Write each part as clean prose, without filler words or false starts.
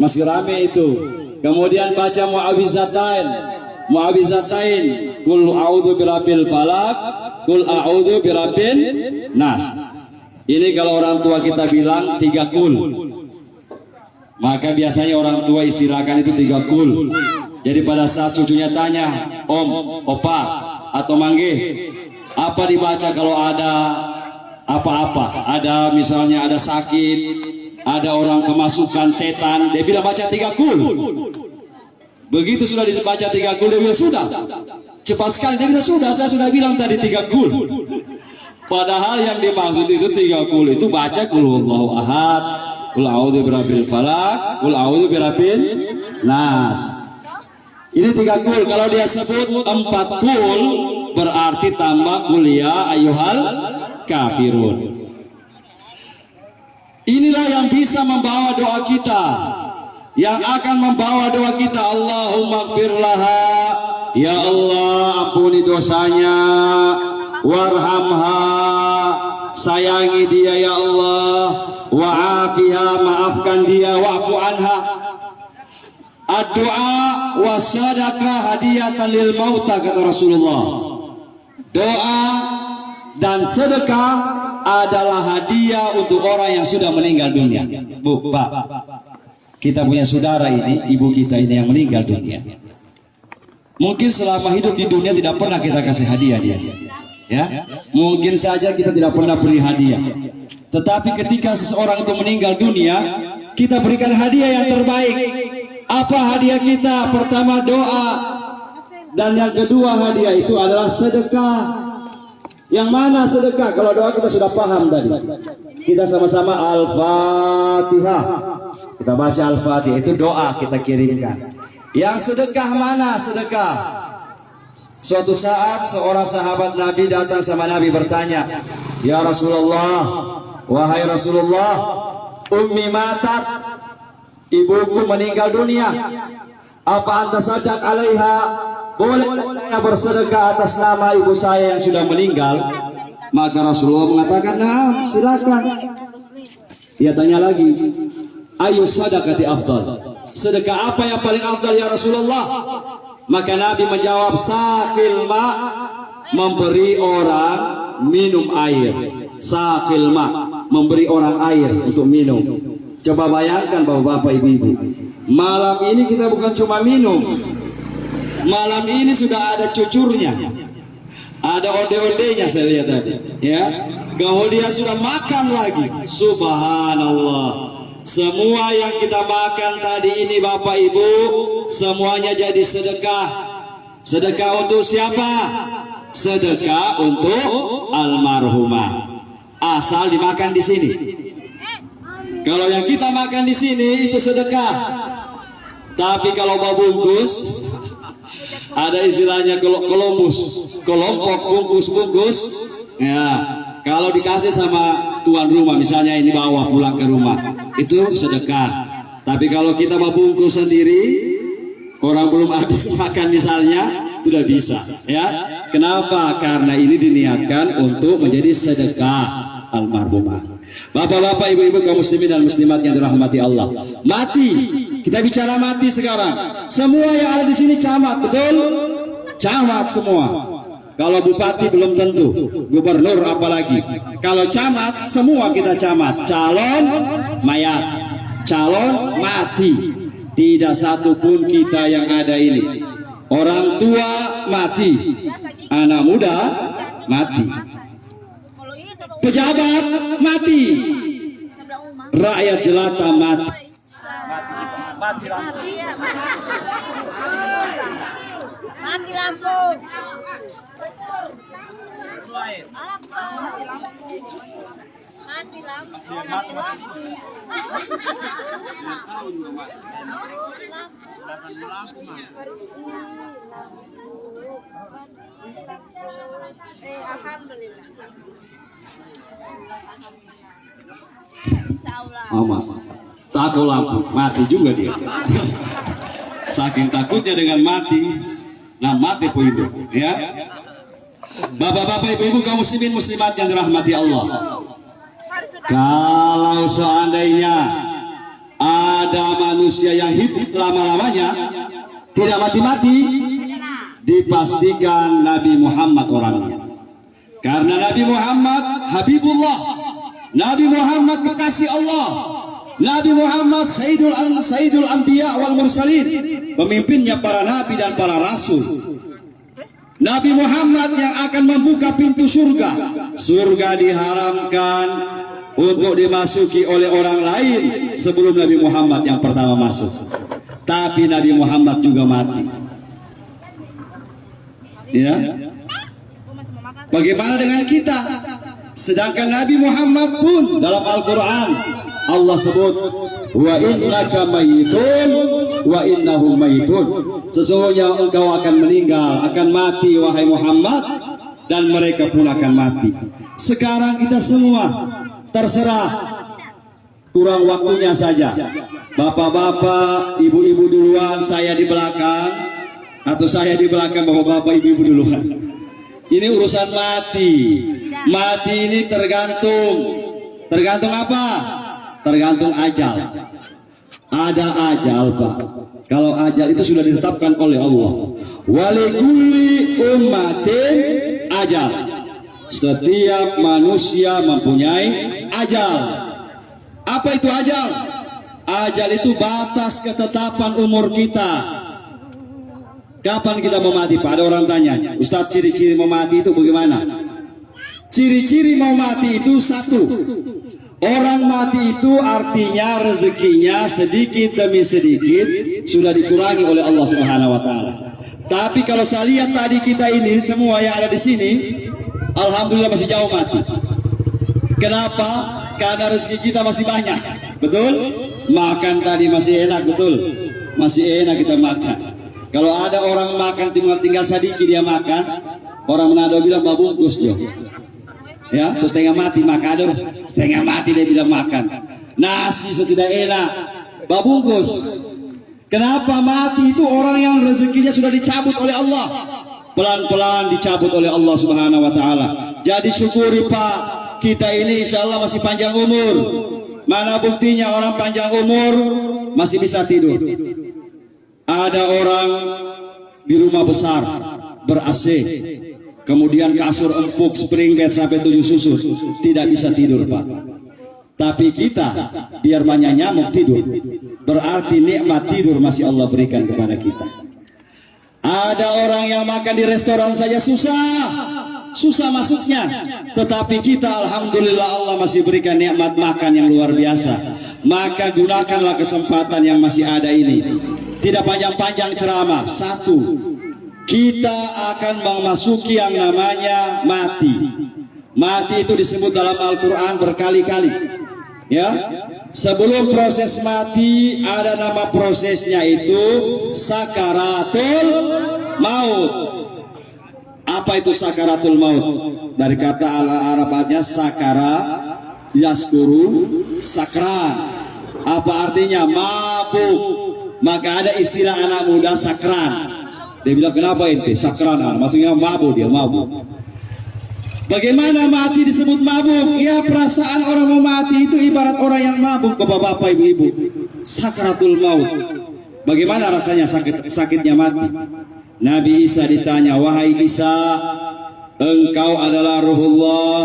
masih rame itu. Kemudian baca mu'awizatain. Mu'awizatain, kul a'udzu birabbil falaq, kul a'udzu birabbin nas. Ini kalau orang tua kita bilang 3 kul, maka biasanya orang tua istilahkan itu 3 kul. Jadi pada saat cucunya tanya, om, opa, atau mangge, apa dibaca kalau ada apa-apa, ada misalnya ada sakit, ada orang kemasukan setan, dia bilang baca 3 kul. Begitu sudah dibaca 3 kul, dia bilang sudah, cepat sekali. Dia bilang sudah, saya sudah bilang tadi 3 kul. Padahal yang dimaksud itu 3 kul itu baca kul huwallahu ahad, kul a'udzu birabbil falaq, kul a'udzu birabbin nas. Ini 3 kul. Kalau dia sebut 4 kul, berarti tambah kul ya ayyuhal kafirun. Inilah yang bisa membawa doa kita, yang akan membawa doa kita. Allahumma gfir laha, ya Allah ampuni dosanya, warhamha, sayangi dia ya Allah, wa'afiha, maafkan dia, wa'fu anha. Ad-du'a wasadaqah hadiyatan lil mauta, kata Rasulullah. Doa dan sedekah adalah hadiah untuk orang yang sudah meninggal dunia. Bu, Pak, kita punya saudara ini, ibu kita ini yang meninggal dunia. Mungkin selama hidup di dunia tidak pernah kita kasih hadiah dia. Ya, mungkin saja kita tidak pernah beri hadiah. Tetapi ketika seseorang itu meninggal dunia, kita berikan hadiah yang terbaik. Apa hadiah kita? Pertama doa, dan yang kedua hadiah itu adalah sedekah. Yang mana sedekah? Kalau doa kita sudah paham tadi. Kita sama-sama Al-Fatihah. Kita baca Al-Fatihah, itu doa kita kirimkan. Yang sedekah mana sedekah? Suatu saat seorang sahabat Nabi datang sama Nabi bertanya, ya Rasulullah, wahai Rasulullah, ummi matat, ibuku meninggal dunia, apa anta sadaq alaiha, boleh bersedekah atas nama ibu saya yang sudah meninggal? Maka Rasulullah mengatakan, nah silakan. Dia tanya lagi, ayu sadaqati afdal, sedekah apa yang paling afdal ya Rasulullah? Maka Nabi menjawab, sakil ma, memberi orang minum air. Sakil ma, memberi orang air untuk minum. Coba bayangkan bapak-bapak ibu-ibu, malam ini kita bukan cuma minum, malam ini sudah ada cucurnya, ada onde-ondenya saya lihat tadi, ya. Kemudian sudah makan lagi. Subhanallah. Semua yang kita makan tadi ini Bapak Ibu, semuanya jadi sedekah. Sedekah untuk siapa? Sedekah untuk almarhumah. Asal dimakan di sini. Kalau yang kita makan di sini itu sedekah. Tapi kalau mau bungkus, ada istilahnya kelompok bungkus. Ya, kalau dikasih sama tuan rumah, misalnya ini bawa pulang ke rumah, itu sedekah. Tapi kalau kita mau bungkus sendiri, orang belum habis makan misalnya, tidak bisa. Ya, kenapa? Karena ini diniatkan untuk menjadi sedekah almarhumah. Bapak-bapak, ibu-ibu, kaum muslimin dan muslimat yang dirahmati Allah. Mati, kita bicara mati sekarang. Semua yang ada di sini camat, betul? Camat semua. Kalau bupati belum tentu, gubernur apalagi. Kalau camat, semua kita camat. Calon mayat, calon mati. Tidak satu pun kita yang ada ini. Orang tua mati, anak muda mati, pejabat mati, rakyat jelata mati. Mati lampu. Takut lampu, mati juga dia. Saking takutnya dengan mati, nah mati pun hidup, ya. Bapak-bapak, ibu-ibu, kaum muslimin muslimat yang dirahmati Allah. Kalau seandainya ada manusia yang hidup lama-lamanya tidak mati-mati, dipastikan Nabi Muhammad orangnya. Karena Nabi Muhammad Habibullah, Nabi Muhammad kekasih Allah, Nabi Muhammad Sayyidul Anbiya wal Mursalin, pemimpinnya para nabi dan para rasul. Nabi Muhammad yang akan membuka pintu surga. Surga diharamkan untuk dimasuki oleh orang lain sebelum Nabi Muhammad yang pertama masuk. Tapi Nabi Muhammad juga mati. Ya. Bagaimana dengan kita? Sedangkan Nabi Muhammad pun dalam Al-Quran Allah sebut wa innaka mayitun wa innahum mayitun. Sesungguhnya engkau akan meninggal, akan mati wahai Muhammad, dan mereka pun akan mati. Sekarang kita semua terserah, kurang waktunya saja. Bapak-bapak, ibu-ibu duluan, saya di belakang, atau saya di belakang bapak-bapak, ibu-ibu duluan. Ini urusan mati. Mati ini tergantung apa? Tergantung ajal. Ada ajal, Pak. Kalau ajal itu sudah ditetapkan oleh Allah. Walikulli ummatin ajal. Setiap manusia mempunyai ajal. Apa itu ajal? Ajal itu batas ketetapan umur kita. Kapan kita mau mati, Pak? Ada orang tanya, Ustaz, ciri-ciri mau mati itu bagaimana? Ciri-ciri mau mati itu satu. Orang mati itu artinya rezekinya sedikit demi sedikit sudah dikurangi oleh Allah Subhanahu wa taala. Tapi kalau saya lihat tadi kita ini semua yang ada di sini, alhamdulillah masih jauh mati. Kenapa? Karena rezeki kita masih banyak. Betul? Makan tadi masih enak, betul? Masih enak kita makan. Kalau ada orang makan tinggal sedikit dia makan, orang Manado bilang babungkus jo. Ya, setengah mati makan, setengah mati dia bilang makan. Nasi sudah enak, babungkus. Kenapa mati? Itu orang yang rezekinya sudah dicabut oleh Allah. Pelan-pelan dicabut oleh Allah Subhanahu wa taala. Jadi syukuri, Pak, kita ini insya Allah masih panjang umur. Mana buktinya orang panjang umur masih bisa tidur? Ada orang di rumah besar ber-AC, kemudian kasur empuk, spring bed sampai 7 susun, tidak bisa tidur, Pak. Tapi kita biar banyak nyamuk tidur, berarti nikmat tidur masih Allah berikan kepada kita. Ada orang yang makan di restoran saja susah masuknya, tetapi kita alhamdulillah Allah masih berikan nikmat makan yang luar biasa. Maka gunakanlah kesempatan yang masih ada ini. Tidak panjang-panjang ceramah. Satu, kita akan memasuki yang namanya mati. Mati itu disebut dalam Al-Quran berkali-kali. Ya, sebelum proses mati ada nama prosesnya itu sakaratul maut. Apa itu sakaratul maut? Dari kata Arabnya sakara yaskuru sakran. Apa artinya? Mabuk. Maka ada istilah anak muda sakran. Dia bilang, kenapa ente sakran? Maksudnya mabuk, dia mabuk. Bagaimana mati disebut mabuk? Ya, perasaan orang mau mati itu ibarat orang yang mabuk, bapak-bapak, ibu-ibu. Sakaratul maut. Bagaimana rasanya sakitnya mati? Nabi Isa ditanya, wahai Isa, engkau adalah ruhullah.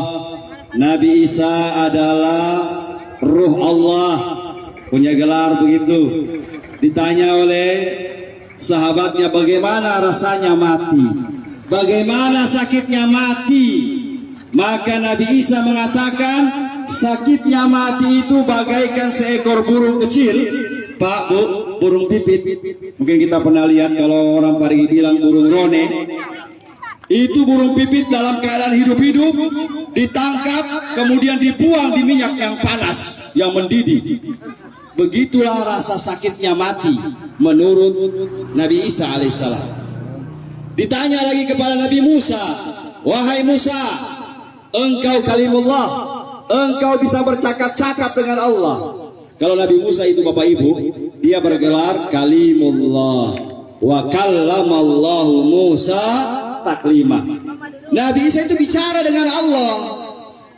Nabi Isa adalah ruh Allah, punya gelar begitu. Ditanya oleh sahabatnya, bagaimana rasanya mati? Bagaimana sakitnya mati? Maka Nabi Isa mengatakan, sakitnya mati itu bagaikan seekor burung kecil. Pak, Bu, burung pipit. Mungkin kita pernah lihat, kalau orang Parigi bilang burung rone. Itu burung pipit dalam keadaan hidup-hidup, ditangkap, kemudian dibuang di minyak yang panas, yang mendidih. Begitulah rasa sakitnya mati menurut Nabi Isa alaihissalam. Ditanya lagi kepada Nabi Musa, wahai Musa, engkau kalimullah, engkau bisa bercakap-cakap dengan Allah. Kalau Nabi Musa itu Bapak Ibu, dia bergelar kalimullah, wa kallamallahu Musa taklima. Nabi Isa itu bicara dengan Allah.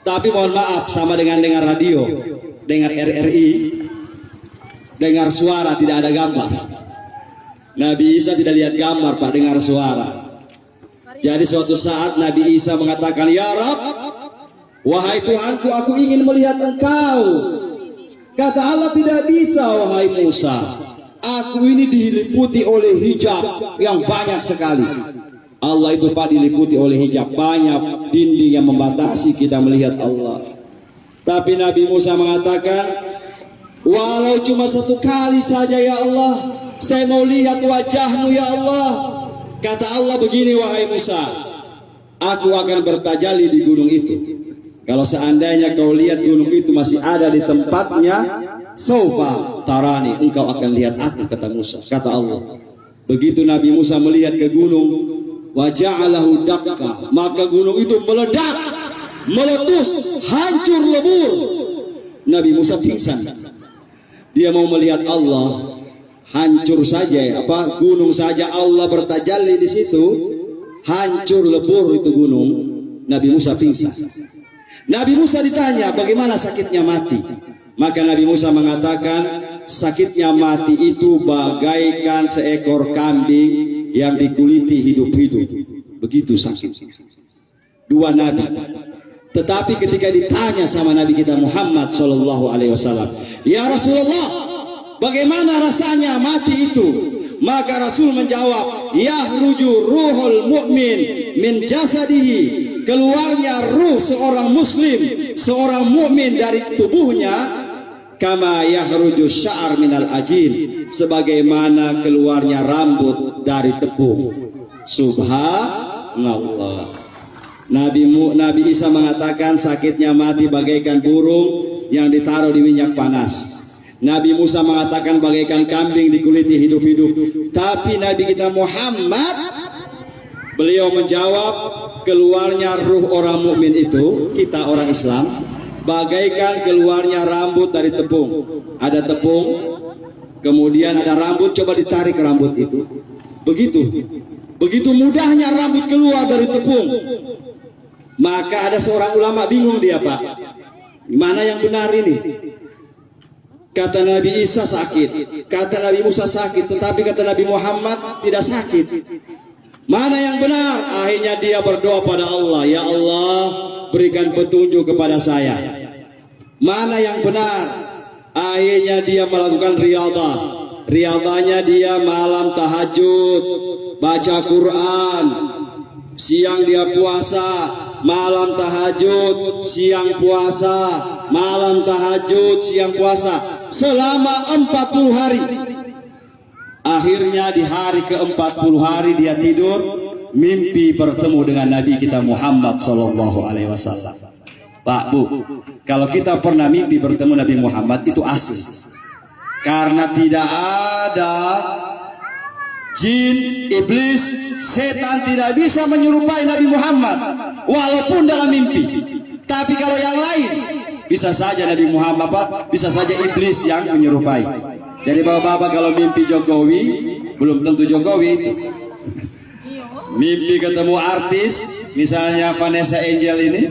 Tapi mohon maaf, sama dengan dengar radio, dengar RRI. dengar suara, tidak ada gambar. Nabi Isa tidak lihat gambar, Pak, dengar suara. Jadi suatu saat Nabi Isa mengatakan, "Ya Rabb, wahai Tuhanku, aku ingin melihat Engkau." Kata Allah, "Tidak bisa, wahai Musa. Aku ini diliputi oleh hijab yang banyak sekali." Allah itu, Pak, diliputi oleh hijab, banyak dinding yang membatasi kita melihat Allah. Tapi Nabi Musa mengatakan, "Walau cuma satu kali saja ya Allah, saya mau lihat wajahmu ya Allah." Kata Allah begini, "Wahai Musa, aku akan bertajalli di gunung itu. Kalau seandainya kau lihat gunung itu masih ada di tempatnya, saufa tarani, engkau akan lihat aku," kata Musa, kata Allah. Begitu Nabi Musa melihat ke gunung, waja'alahu dakka, maka gunung itu meledak, meletus, hancur lebur. Nabi Musa pingsan. Dia mau melihat Allah, hancur saja, gunung saja Allah bertajalli di situ, hancur lebur itu gunung. Nabi Musa pingsan. Nabi Musa ditanya, bagaimana sakitnya mati? Maka Nabi Musa mengatakan, sakitnya mati itu bagaikan seekor kambing yang dikuliti hidup-hidup. Begitu sakit. Dua Nabi. Tetapi ketika ditanya sama Nabi kita Muhammad SAW, "Ya Rasulullah, bagaimana rasanya mati itu?" Maka Rasul menjawab, "Yahruju ruhul mu'min min jasadihi." Keluarnya ruh seorang muslim, seorang mukmin dari tubuhnya, kama yahruju sya'ar minal ajin, sebagaimana keluarnya rambut dari tepung. Subhanallah. Nabi Isa mengatakan sakitnya mati bagaikan burung yang ditaruh di minyak panas. Nabi Musa mengatakan bagaikan kambing dikuliti hidup-hidup. Tapi Nabi kita Muhammad, beliau menjawab, keluarnya ruh orang mukmin itu, kita orang Islam, bagaikan keluarnya rambut dari tepung. Ada tepung, kemudian ada rambut, coba ditarik rambut itu. Begitu mudahnya rambut keluar dari tepung. Maka ada seorang ulama bingung dia, Pak, mana yang benar ini? Kata Nabi Isa sakit, kata Nabi Musa sakit, tetapi kata Nabi Muhammad tidak sakit. Mana yang benar? Akhirnya dia berdoa pada Allah, "Ya Allah, berikan petunjuk kepada saya. Mana yang benar?" Akhirnya dia melakukan riyadhah. Riyadhahnya dia malam tahajud, baca Quran, siang dia puasa, malam tahajud, siang puasa, malam tahajud, siang puasa, selama 40 hari. Akhirnya di hari ke-40 hari dia tidur, mimpi bertemu dengan Nabi kita Muhammad SAW. Pak, Bu, kalau kita pernah mimpi bertemu Nabi Muhammad, itu asli. Karena tidak ada jin, iblis, setan tidak bisa menyerupai Nabi Muhammad walaupun dalam mimpi. Tapi kalau yang lain, bisa saja Nabi Muhammad, bisa saja iblis yang menyerupai. Jadi bapak-bapak kalau mimpi Jokowi, belum tentu Jokowi itu. Mimpi ketemu artis, misalnya Vanessa Angel ini,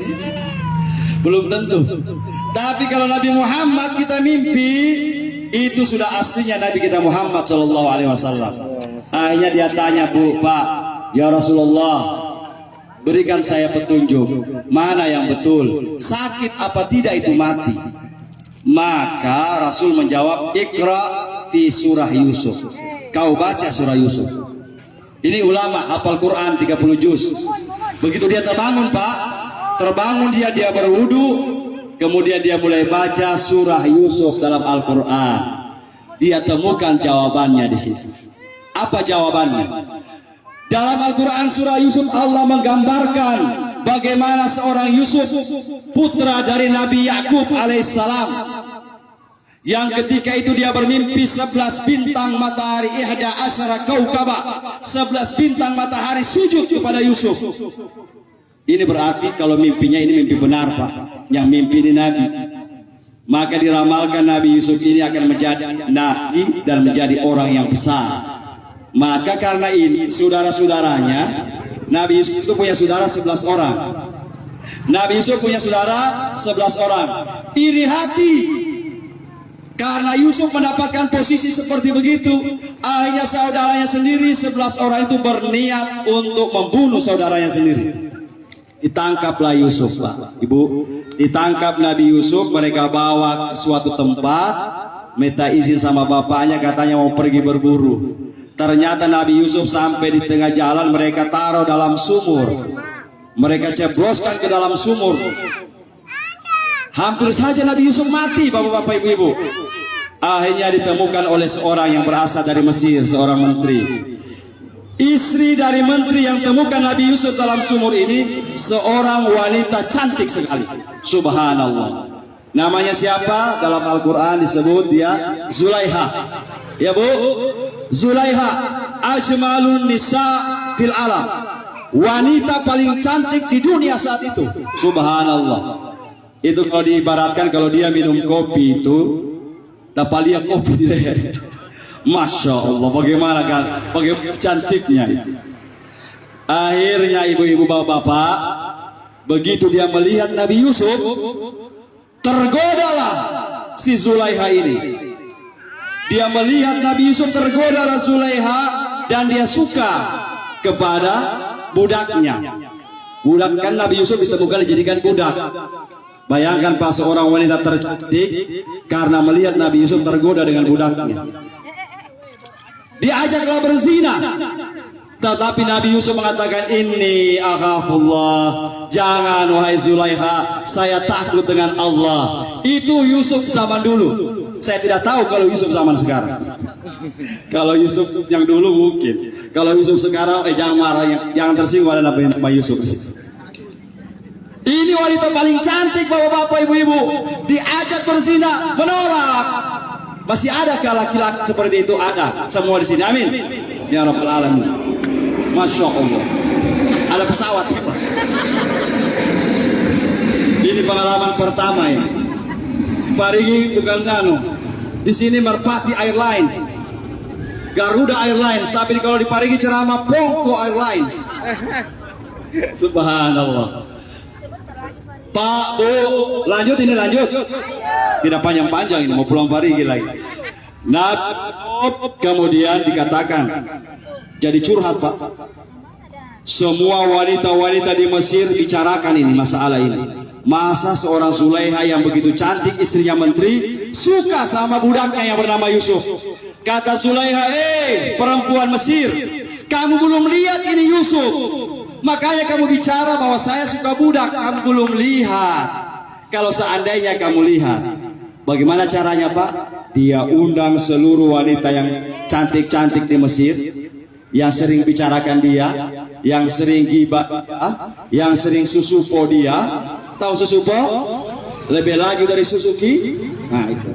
belum tentu. Tapi kalau Nabi Muhammad kita mimpi, itu sudah aslinya Nabi kita Muhammad SAW. Akhirnya dia tanya, "Bu, Pak, ya Rasulullah, berikan saya petunjuk, mana yang betul, sakit apa tidak itu mati?" Maka Rasul menjawab, "Iqra fi surah Yusuf." Kau baca surah Yusuf. Ini ulama hafal Quran 30 juz. Begitu dia terbangun, Pak, terbangun dia berwudu, kemudian dia mulai baca surah Yusuf dalam Al-Quran. Dia temukan jawabannya di situ. Apa jawabannya? Dalam Al-Quran surah Yusuf Allah menggambarkan bagaimana seorang Yusuf, putra dari Nabi Yakub alaihissalam, yang ketika itu dia bermimpi 11 bintang matahari, ihda asyara kaukaba, 11 bintang matahari sujud kepada Yusuf. Ini berarti kalau mimpinya ini mimpi benar, Pak, yang mimpi ini Nabi. Maka diramalkan Nabi Yusuf ini akan menjadi Nabi dan menjadi orang yang besar. Maka karena ini saudara-saudaranya, Nabi Yusuf itu punya saudara 11 orang. Nabi Yusuf punya saudara 11 orang. Iri hati Karena Yusuf mendapatkan posisi seperti begitu, akhirnya saudaranya sendiri 11 orang itu berniat untuk membunuh saudaranya sendiri. Ditangkaplah Yusuf, Pak, Ibu. Ditangkap Nabi Yusuf, mereka bawa ke suatu tempat, minta izin sama bapaknya, katanya mau pergi berburu. Ternyata Nabi Yusuf sampai di tengah jalan, mereka taruh dalam sumur. Mereka cebloskan ke dalam sumur. Hampir saja Nabi Yusuf mati, bapak-bapak, ibu-ibu. Akhirnya ditemukan oleh seorang yang berasal dari Mesir, seorang menteri. Istri dari menteri yang temukan Nabi Yusuf dalam sumur ini seorang wanita cantik sekali. Subhanallah. Namanya siapa? Dalam Al-Quran disebut dia Zulaiha. Ya Bu, Zulaiha ajmalun nisa fil alam. Wanita paling cantik di dunia saat itu. Subhanallah. Itu kalau diibaratkan, kalau dia minum kopi itu dapat lihat kopi di leher. Masya Allah, bagaimana kan, bagaimana cantiknya itu. Akhirnya ibu-ibu bapak-bapak, begitu dia melihat Nabi Yusuf, tergodalah si Zulaiha ini. Dia melihat Nabi Yusuf, tergodalah Zulaiha, dan dia suka kepada budaknya. Budak kan Nabi Yusuf ditemukan dijadikan budak. Bayangkan pas seorang wanita tercantik karena melihat Nabi Yusuf tergoda dengan budaknya. Diajaklah berzina. Tetapi Nabi Yusuf mengatakan, "Inni akhafullah." Jangan wahai Zulaiha, saya takut dengan Allah. Itu Yusuf zaman dulu. Saya tidak tahu kalau Yusuf zaman sekarang. Kalau Yusuf yang dulu mungkin. Kalau Yusuf sekarang, jangan marah, jangan tersinggung ada Nabi Yusuf. Ini wanita paling cantik, bapak-bapak, ibu-ibu, diajak berzina, menolak. Masih adakah laki-laki seperti itu? Ada, semua di sini. Amin. Ya Rabbal Alamin. Masya Allah. Ada pesawat, Pak. Ini pengalaman pertama ya. Parigi bukan anu. Di sini Merpati Airlines, Garuda Airlines, tapi kalau di Parigi ceramah Pongko Airlines. Subhanallah. Pak, Bu, lanjut ini lanjut. Tidak panjang-panjang ini, mau pulang Parigi lagi. Nah, kemudian dikatakan, jadi curhat Pak. Semua wanita-wanita di Mesir bicarakan ini, masalah ini. Masa seorang Zulaiha yang begitu cantik, istrinya menteri, suka sama budaknya yang bernama Yusuf. Kata Zulaiha, perempuan Mesir, kamu belum lihat ini Yusuf. Makanya kamu bicara bahwa saya suka budak, kamu belum lihat. Kalau seandainya kamu lihat, bagaimana caranya Pak? Dia undang seluruh wanita yang cantik-cantik di Mesir, yang sering bicarakan dia, yang sering gibah, yang sering susupo dia. Tahu susupo? Lebih lagi dari Suzuki. Nah itu.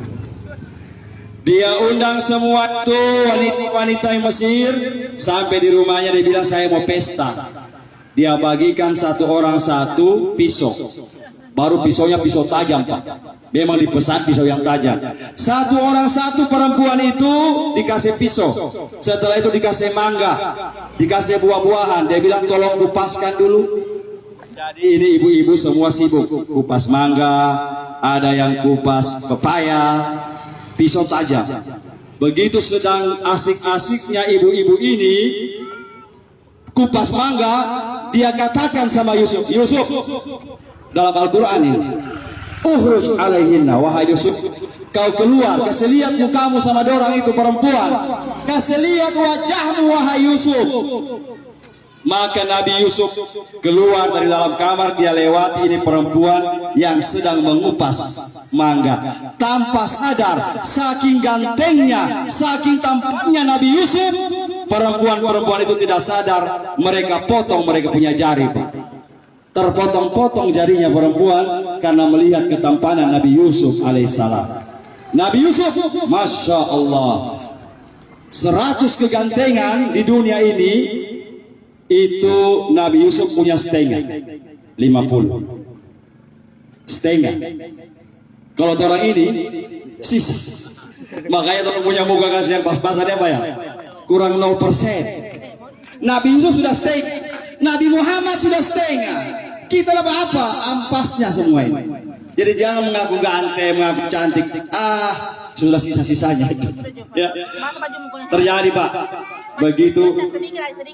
Dia undang semua itu wanita-wanita yang Mesir, sampai di rumahnya dia bilang saya mau pesta. Dia bagikan satu orang satu pisau. Baru pisaunya pisau tajam Pak. Memang dipesan pisau yang tajam. Satu orang satu perempuan itu dikasih pisau. Setelah itu dikasih mangga, dikasih buah-buahan. Dia bilang tolong kupaskan dulu. Jadi ini ibu-ibu semua sibuk kupas mangga, ada yang kupas pepaya, pisau tajam. Begitu sedang asik-asiknya ibu-ibu ini kupas mangga, dia katakan sama Yusuf, Yusuf, dalam Al-Quran ini, ukhruj alaihinna, wahai Yusuf, kau keluar, kasih lihat mukamu sama dorang itu perempuan, kasih lihat wajahmu wahai Yusuf. Maka Nabi Yusuf keluar dari dalam kamar, dia lewati ini perempuan yang sedang mengupas mangga. Tanpa sadar, saking gantengnya, saking tampaknya Nabi Yusuf, perempuan-perempuan itu tidak sadar, mereka potong mereka punya jari Pak. Terpotong-potong jarinya perempuan karena melihat ketampanan Nabi Yusuf alaihissalam. Nabi Yusuf, Masya Allah, 100 kegantengan di dunia ini, itu Nabi Yusuf punya setengah 50 setengah. Kalau orang ini sisi. Makanya orang punya muka kasihan pas-pasannya apa ya, kurang 0%. Nabi Yusuf sudah setengah, Nabi Muhammad sudah setengah. Kita dapat apa? Ampasnya semua ini. Jadi jangan mengaku ganteng, mengaku cantik. sudah sisa-sisanya. Ya. Terjadi Pak. Begitu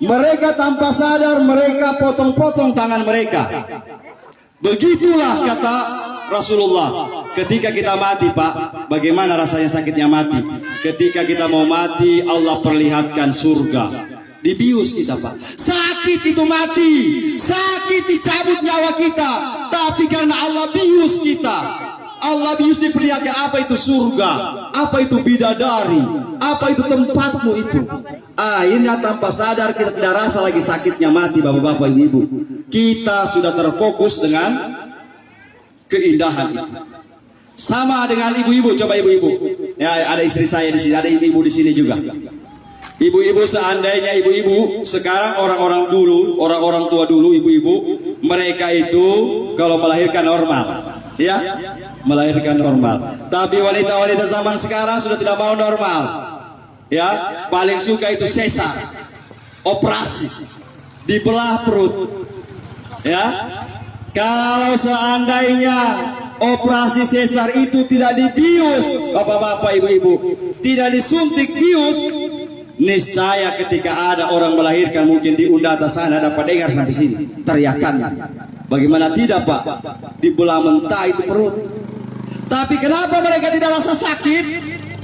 mereka tanpa sadar mereka potong-potong tangan mereka. Begitulah kata Rasulullah, ketika kita mati Pak, bagaimana rasanya sakitnya mati? Ketika kita mau mati, Allah perlihatkan surga. Dibius kita Pak. Sakit itu mati, sakit dicabut nyawa kita, tapi karena Allah bius kita, Allah bius diperlihatkan apa itu surga, apa itu bidadari, apa itu tempatmu itu. Akhirnya tanpa sadar kita tidak rasa lagi sakitnya mati bapak-bapak ibu-ibu. Kita sudah terfokus dengan keindahan itu. Sama dengan ibu-ibu, coba ibu-ibu. Ya, ada istri saya di sini, ada ibu-ibu di sini juga. Ibu-ibu, seandainya ibu-ibu sekarang orang-orang dulu, orang-orang tua dulu, ibu-ibu, mereka itu kalau melahirkan normal, ya, melahirkan normal. Tapi wanita-wanita zaman sekarang sudah tidak mau normal. Ya, paling suka itu sesar, operasi, dibelah perut. Ya, kalau seandainya operasi sesar itu tidak dibius, bapak-bapak, ibu-ibu, tidak disuntik bius, niscaya ketika ada orang melahirkan mungkin di undata sana dapat dengar sampai sini teriakannya. Bagaimana tidak Pak? Dibelah mentah itu perut. Tapi kenapa mereka tidak rasa sakit?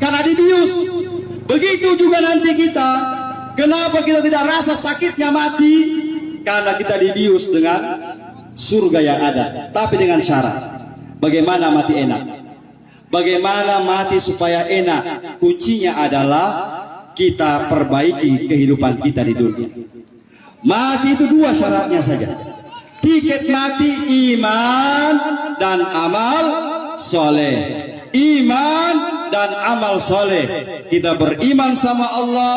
Karena dibius. Begitu juga nanti kita, kenapa kita tidak rasa sakitnya mati? Karena kita dibius dengan surga yang ada, tapi dengan syarat. Bagaimana mati enak? Bagaimana mati supaya enak? Kuncinya adalah kita perbaiki kehidupan kita di dunia. Mati itu dua syaratnya saja. Tiket mati iman dan amal soleh. Iman dan amal soleh. Kita beriman sama Allah,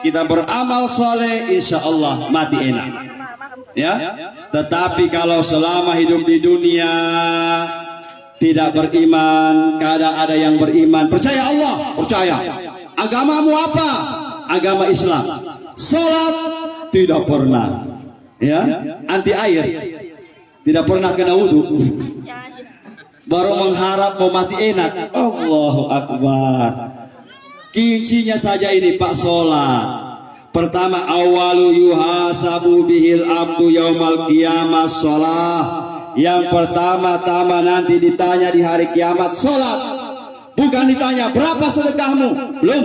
kita beramal soleh, insya Allah mati enak. Ya. Tetapi kalau selama hidup di dunia tidak beriman, kadang ada yang beriman, percaya Allah, percaya. Agamamu apa? Agama Islam. Salat tidak pernah. Ya, anti air. Tidak pernah kena wudhu. Baru mengharap mau mati enak. Allahu Akbar. Kuncinya saja ini Pak, sholat. Pertama, awalu yuhasabu bihil abdu yaumal qiyamah sholat. Yang pertama-tama nanti ditanya di hari kiamat sholat. Bukan ditanya berapa sedekahmu, belum.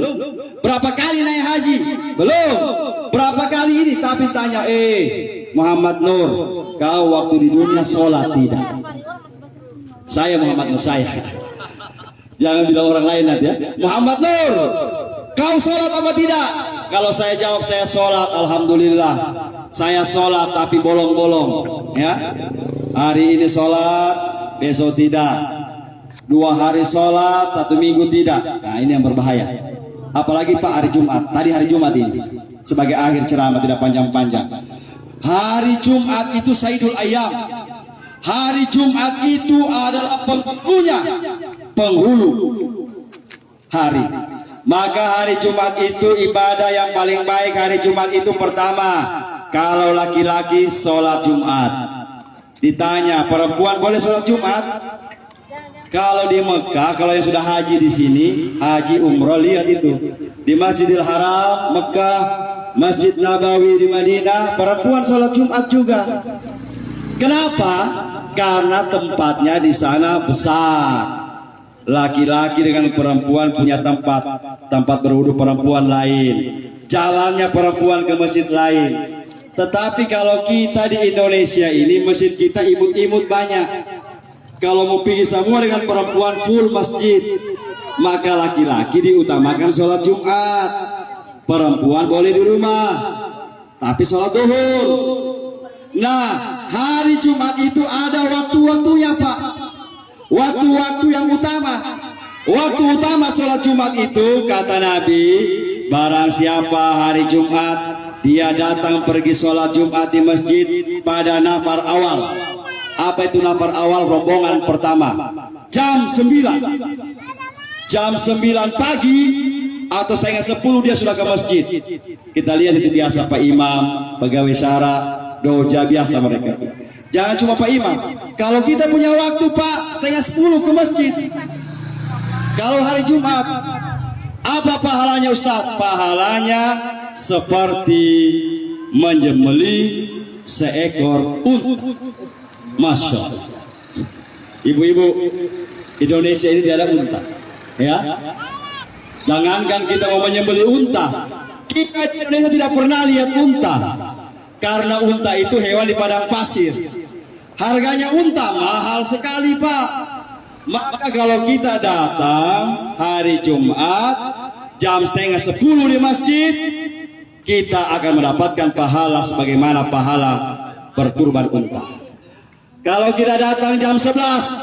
Berapa kali naik haji, belum. Berapa kali ini, tapi tanya, Muhammad Nur, kau waktu di dunia sholat tidak? Saya Muhammad Nur, saya. Jangan bilang orang lain nanti ya. Muhammad Nur, kau sholat apa tidak? Kalau saya jawab saya sholat, alhamdulillah. Saya sholat tapi bolong-bolong. Ya, hari ini sholat, besok tidak. 2 hari sholat, 1 minggu tidak. Nah ini yang berbahaya. Apalagi Pak hari Jumat. Tadi hari Jumat ini sebagai akhir ceramah, tidak panjang-panjang. Hari Jumat itu Sayyidul Ayyam. Hari Jumat itu adalah penghulu hari. Maka hari Jumat itu ibadah yang paling baik. Hari Jumat itu pertama, kalau laki-laki sholat Jumat. Ditanya, perempuan boleh sholat Jumat? Kalau di Mekah, kalau yang sudah haji di sini, haji umroh, lihat itu di Masjidil Haram, Mekah, Masjid Nabawi di Madinah, perempuan sholat Jumat juga. Kenapa? Karena tempatnya di sana besar. Laki-laki dengan perempuan punya tempat berwudu perempuan lain, jalannya perempuan ke masjid lain. Tetapi kalau kita di Indonesia ini, masjid kita imut-imut banyak. Kalau mau pergi semua dengan perempuan full masjid, maka laki-laki diutamakan sholat Jumat. Perempuan boleh di rumah, tapi sholat duhur. Nah, hari Jumat itu ada waktu-waktunya Pak. Waktu-waktu yang utama. Waktu utama sholat Jumat itu, kata Nabi, barang siapa hari Jumat dia datang pergi sholat Jumat di masjid pada nafar awal. Apa itu nafar awal? Rombongan pertama jam 9. Jam 9 pagi atau setengah 10 dia sudah ke masjid. Kita lihat itu biasa Pak Imam, pegawai syara, doja biasa mereka. Jangan cuma Pak Imam. Kalau kita punya waktu Pak, setengah 10 ke masjid. Kalau hari Jumat, apa pahalanya Ustadz? Pahalanya seperti menyembelih seekor unta. Masya Allah. Ibu-ibu Indonesia ini tidak ada unta, ya. Jangankan kita mau menyembelih unta, kita di Indonesia tidak pernah lihat unta, karena unta itu hewan di padang pasir. Harganya unta mahal sekali, Pak. Maka kalau kita datang hari Jumat jam 9:30 di masjid, kita akan mendapatkan pahala sebagaimana pahala berkurban unta. Kalau kita datang jam 11,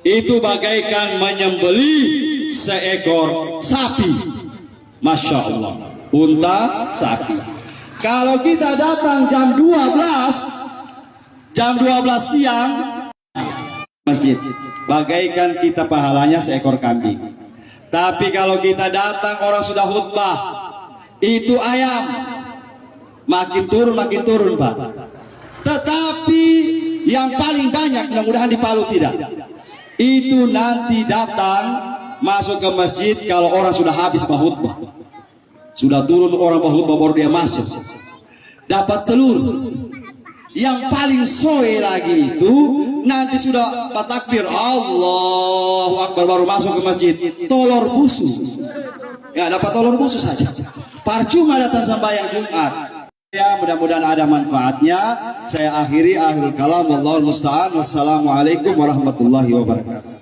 itu bagaikan menyembelih seekor sapi. Masya Allah, unta, sapi. Kalau kita datang jam 12 siang masjid, bagaikan kita pahalanya seekor kambing. Tapi kalau kita datang orang sudah khutbah, itu ayam, makin turun Pak. Tetapi yang paling banyak, mudah-mudahan di Palu tidak, itu nanti datang masuk ke masjid kalau orang sudah habis khutbah, sudah turun orang khutbah baru dia masuk, dapat telur. Yang paling soe lagi itu nanti sudah takbir Allahu Akbar baru masuk ke masjid, telur busuk. Ya, dapat telur busuk saja. Percuma datang sembahyang Jumat. Ya, mudah-mudahan ada manfaatnya. Saya akhiri kalam, wallahul musta'an. Wassalamualaikum warahmatullahi wabarakatuh.